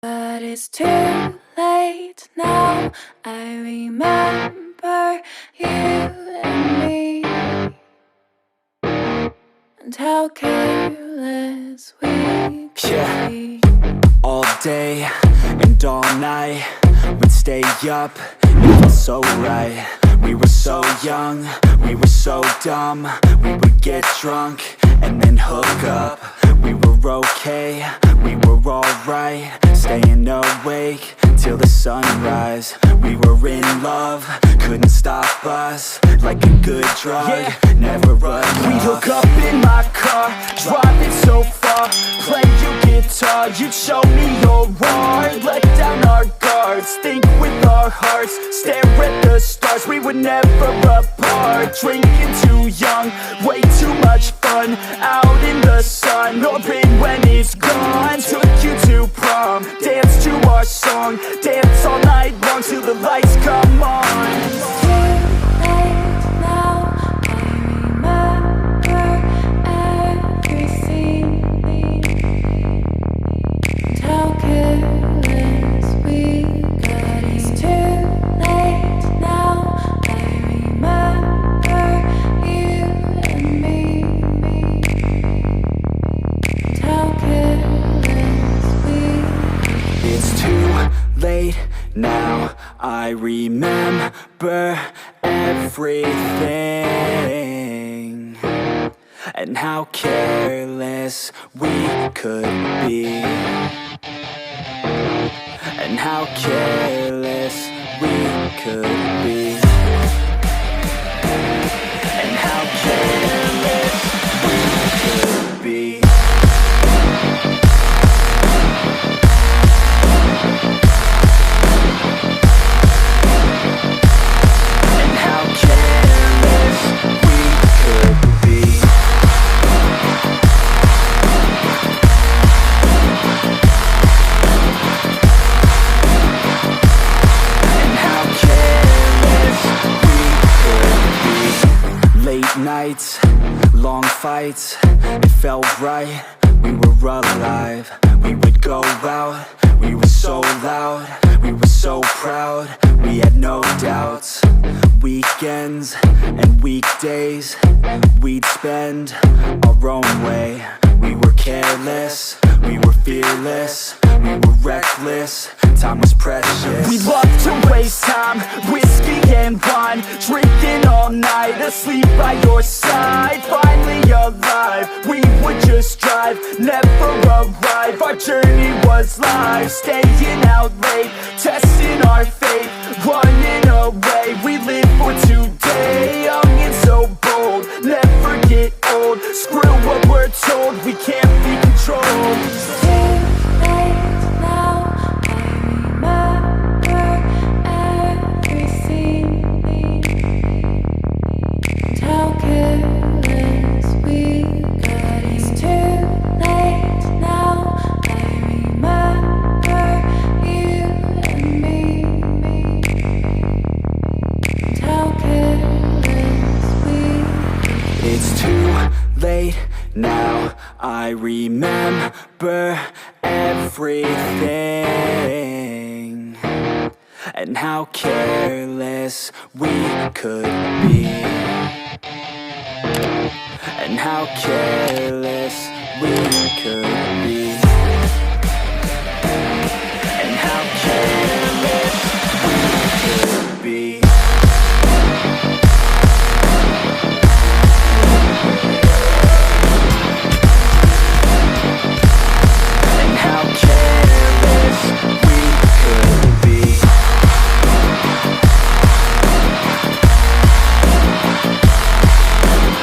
But it's too late now. I remember you and me, and how careless we could be. All day and all night, we'd stay up, it felt so right. We were so young, we were so dumb. We would get drunk and then hook up. We were okay, we were alright, staying awake till the sunrise. We were in love, couldn't stop us, like a good drug, never enough. We'd hook up in my car, driving so far, play your guitar, you'd show me your art. Let down our guards, think with our hearts, stare at the stars. We were never apart, drinking too young, way too much fun, out in the sun, hoping when it's gone. Took you to prom, dance to our song, dance all night long till the lights come on. Now I remember everything, and how careless we could be, and how careless we could be, and how careless we could be. Nights, long fights, it felt right, we were alive. We would go out, we were so loud, we were so proud, we had no doubts. Weekends and weekdays, we'd spend our own way. We were careless, we were fearless, we were reckless, time was precious. We loved to waste time, whiskey and wine, drinking all night, asleep by your side. Finally alive, we would just drive, never arrive. Our journey was live, staying out late, testing our fate, running away. We live for today, young and so bold, never get old. Screw what we're told, we can't be controlled. Now I remember everything, and how careless we could be, and how careless